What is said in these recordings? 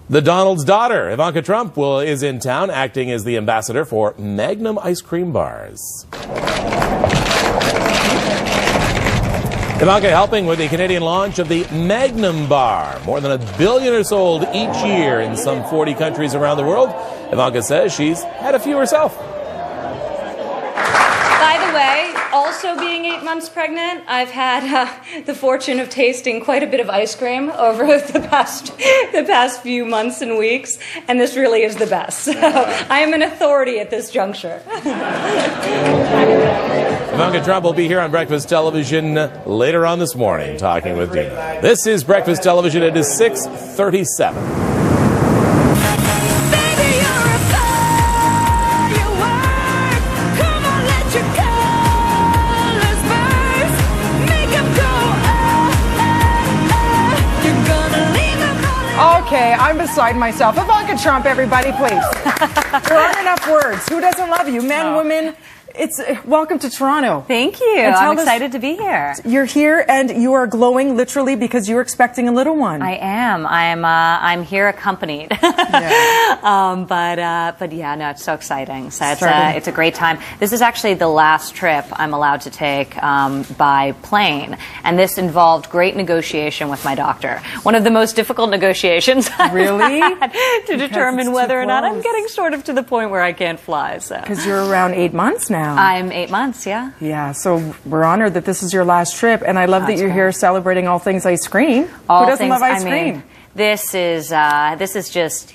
The Donald's daughter, Ivanka Trump, is in town acting as the ambassador for Magnum Ice Cream bars. Ivanka helping with the Canadian launch of the Magnum bar. More than 1 billion are sold each year in some 40 countries around the world. Ivanka says she's had a few herself. By the way, also being 8 months pregnant, I've had the fortune of tasting quite a bit of ice cream over the past few months and weeks, and this really is the best. So I am an authority at this juncture. Ivanka Trump will be here on Breakfast Television later on this morning talking with Dina. This is Breakfast Television. It is 6:37. Okay, I'm beside myself. Ivanka Trump, everybody, please. There aren't enough words. Who doesn't love you? Men, women. Welcome to Toronto. Thank you. I'm excited to be here. You're here and you are glowing literally because you're expecting a little one. I am. I'm here accompanied. Yeah. But yeah, no, it's so exciting. So it's a great time. This is actually the last trip I'm allowed to take by plane, and this involved great negotiation with my doctor. One of the most difficult negotiations really I've had to determine whether or not I'm getting sort of to the point where I can't fly. So because you're around 8 months now. I'm 8 months, yeah. Yeah, so we're honored that this is your last trip, and I love that you're here celebrating all things ice cream. Who doesn't love ice cream? This is just,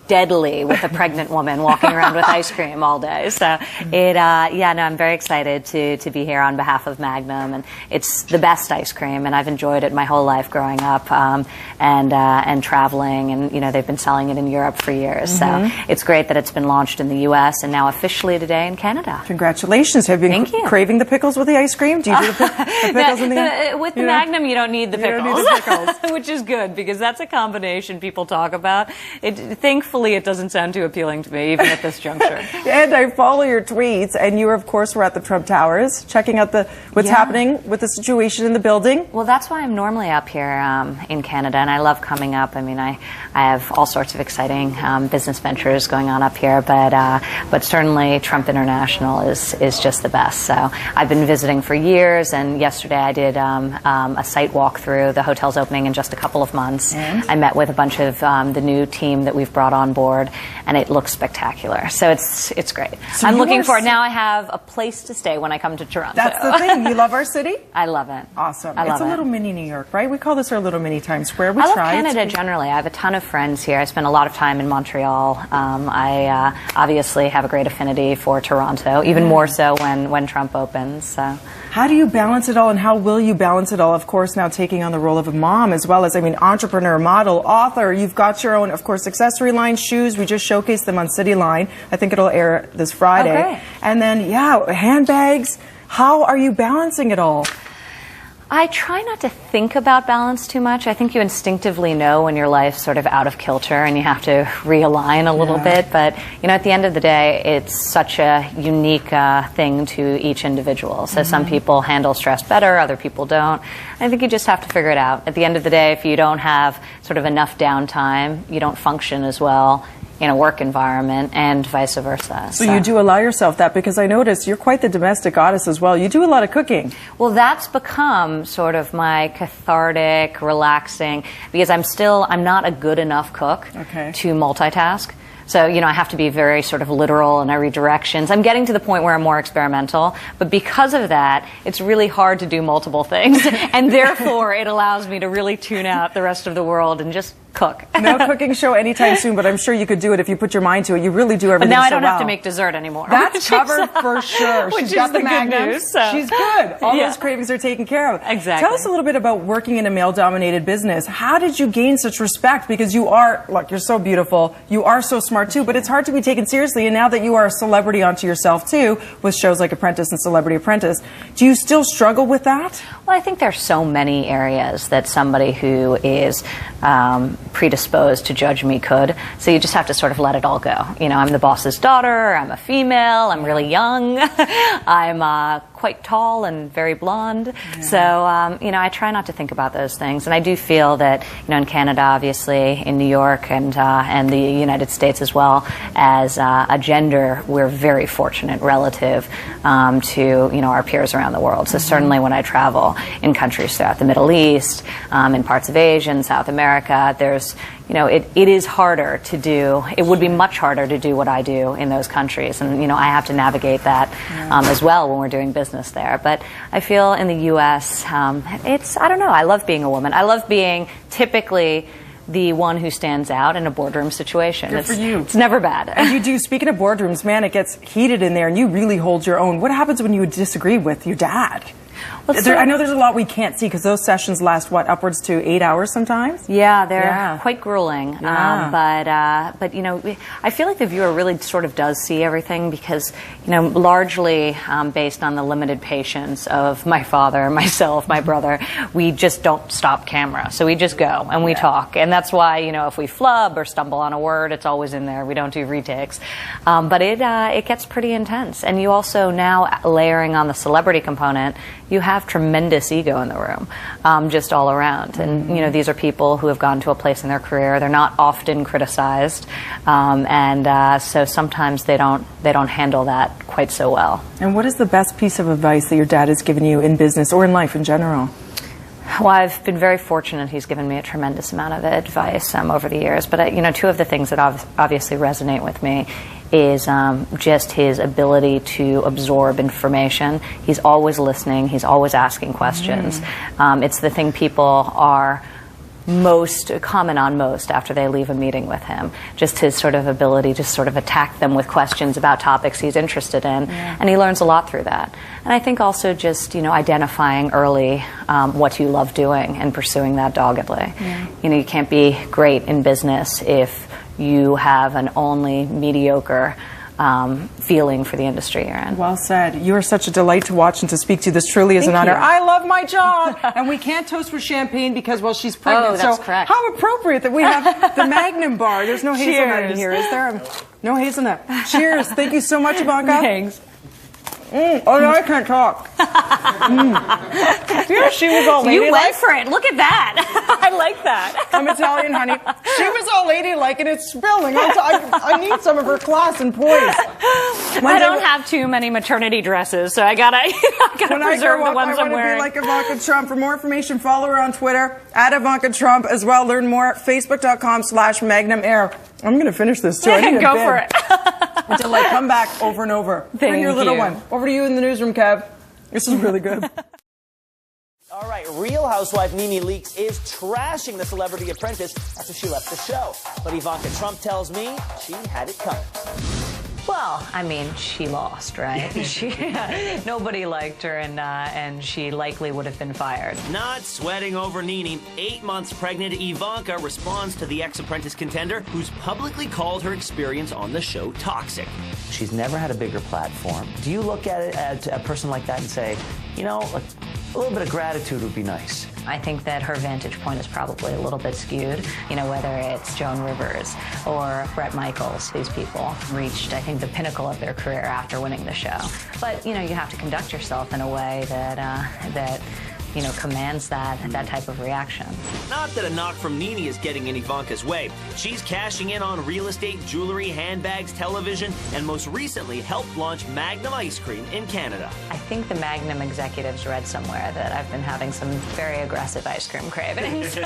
deadly with a pregnant woman walking around with ice cream all day. So I'm very excited to be here on behalf of Magnum, and it's the best ice cream, and I've enjoyed it my whole life growing up and traveling, and they've been selling it in Europe for years. So it's great that it's been launched in the U.S. and now officially today in Canada. Congratulations! Have you been craving the pickles with the ice cream? Do you do the pickles in the with the Magnum? You don't need the pickles, you don't need the pickles. which is good because that's a combination people talk about. Thankfully, it doesn't sound too appealing to me, even at this juncture. And I follow your tweets, and you, of course, were at the Trump Towers, checking out what's happening with the situation in the building. Well, that's why I'm normally up here in Canada, and I love coming up. I mean, I have all sorts of exciting business ventures going on up here, but certainly Trump International is just the best. So I've been visiting for years, and yesterday I did a site walk through. The hotel's opening in just a couple of months. I met with a bunch of the new team that we've brought on board, and it looks spectacular. So it's great. So I'm looking forward. Now I have a place to stay when I come to Toronto. That's the thing. You love our city? I love it. Awesome. It's a little mini New York, right? We call this our little mini Times Square. I love Canada generally. I have a ton of friends here. I spend a lot of time in Montreal. I obviously have a great affinity for Toronto, even more so when Trump opens. So. How do you balance it all, and how will you balance it all? Of course, now taking on the role of a mom as well as, entrepreneur, model, author. You've got your own, of course, accessory line, shoes. We just showcased them on City Line. I think it'll air this Friday. Okay. And then, handbags. How are you balancing it all? I try not to think about balance too much. I think you instinctively know when your life's sort of out of kilter and you have to realign a little bit. But, at the end of the day, it's such a unique thing to each individual. So some people handle stress better, other people don't. I think you just have to figure it out. At the end of the day, if you don't have sort of enough downtime, you don't function as well in a work environment, and vice versa. So you do allow yourself that, because I notice you're quite the domestic goddess as well. You do a lot of cooking. Well, that's become sort of my cathartic, relaxing, because I'm not a good enough cook to multitask. So, I have to be very sort of literal in every directions. I'm getting to the point where I'm more experimental, but because of that, it's really hard to do multiple things, and therefore it allows me to really tune out the rest of the world and just cook. No cooking show anytime soon, but I'm sure you could do it if you put your mind to it. You really do everything. But now I don't so have to make dessert anymore. That's covered for sure. Which She's got is the Magnum. good news. So. She's good. All those cravings are taken care of. Exactly. Tell us a little bit about working in a male-dominated business. How did you gain such respect? Because you're so beautiful. You are so smart too, but it's hard to be taken seriously. And now that you are a celebrity onto yourself too, with shows like Apprentice and Celebrity Apprentice, do you still struggle with that? Well, I think there's so many areas that somebody who is predisposed to judge me could. So you just have to sort of let it all go. I'm the boss's daughter. I'm a female. I'm really young. I'm quite tall and very blonde. Yeah. So, you know, I try not to think about those things. And I do feel that, you know, in Canada, obviously, in New York and the United States as well, as a gender, we're very fortunate relative to, you know, our peers around the world. So certainly when I travel in countries throughout the Middle East, in parts of Asia and South America, there's, you know, it is harder to do, it would be much harder to do what I do in those countries. And, you know, I have to navigate that as well when we're doing business there. But I feel in the U.S., I don't know, I love being a woman. I love being typically the one who stands out in a boardroom situation. Good for you. It's never bad. And you do, speaking of boardrooms, man, it gets heated in there and you really hold your own. What happens when you disagree with your dad? I know there's a lot we can't see because those sessions last, what, upwards to 8 hours sometimes? Yeah, they're quite grueling. Yeah. But you know, I feel like the viewer really sort of does see everything because, you know, largely based on the limited patience of my father, myself, my brother, we just don't stop camera. So we just go and we talk. And that's why, you know, if we flub or stumble on a word, it's always in there. We don't do retakes. But it gets pretty intense. And you also now layering on the celebrity component, you have tremendous ego in the room, just all around. And, you know, these are people who have gotten to a place in their career. They're not often criticized. So sometimes they don't handle that quite so well. And what is the best piece of advice that your dad has given you in business or in life in general? Well, I've been very fortunate. He's given me a tremendous amount of advice over the years. But, you know, two of the things that obviously resonate with me is just his ability to absorb information. He's always listening. He's always asking questions. It's the thing people are most comment on most after they leave a meeting with him. Just his sort of ability to sort of attack them with questions about topics he's interested in. And he learns a lot through that. And I think also just, you know, identifying early what you love doing and pursuing that doggedly. You know, you can't be great in business if you have an only mediocre feeling for the industry you're in. Well said. You are such a delight to watch and to speak to. This truly is an honor. I love my job. And we can't toast with champagne because, well, she's pregnant. Oh, that's correct. How appropriate that we have the Magnum bar. There's no hazelnut in here, is there? No hazelnut. Cheers. Thank you so much, Ivanka. Thanks. Oh, no, I can't talk. Yeah, she was all ladylike. You went for it. Look at that. I like that. I'm Italian, honey. She was all ladylike, and it's spilling. I need some of her class and poise. I don't have too many maternity dresses, so I gotta preserve the ones I'm wearing. I want to be like Ivanka Trump. For more information, follow her on Twitter at Ivanka Trump as well. Learn more at Facebook.com/Magnum Air. I'm going to finish this too. I need Go for it. Until I come back over and over. Bring your little one. Over to you in the newsroom, Kev. This is really good. All right, Real Housewife NenNe Leakes is trashing the Celebrity Apprentice after she left the show. But Ivanka Trump tells me she had it coming. Well, I mean, she lost, right? Nobody liked her, and she likely would have been fired. Not sweating over NenNe. 8 months pregnant, Ivanka responds to the ex-Apprentice contender who's publicly called her experience on the show toxic. She's never had a bigger platform. Do you look at it at a person like that and say, you know, a little bit of gratitude would be nice? I think that her vantage point is probably a little bit skewed. You know, whether it's Joan Rivers or Bret Michaels, these people reached, I think, the pinnacle of their career after winning the show. But, you know, you have to conduct yourself in a way that you know, commands that type of reaction. Not that a knock from NenNe is getting in Ivanka's way. She's cashing in on real estate, jewelry, handbags, television, and most recently helped launch Magnum Ice Cream in Canada. I think the Magnum executives read somewhere that I've been having some very aggressive ice cream cravings.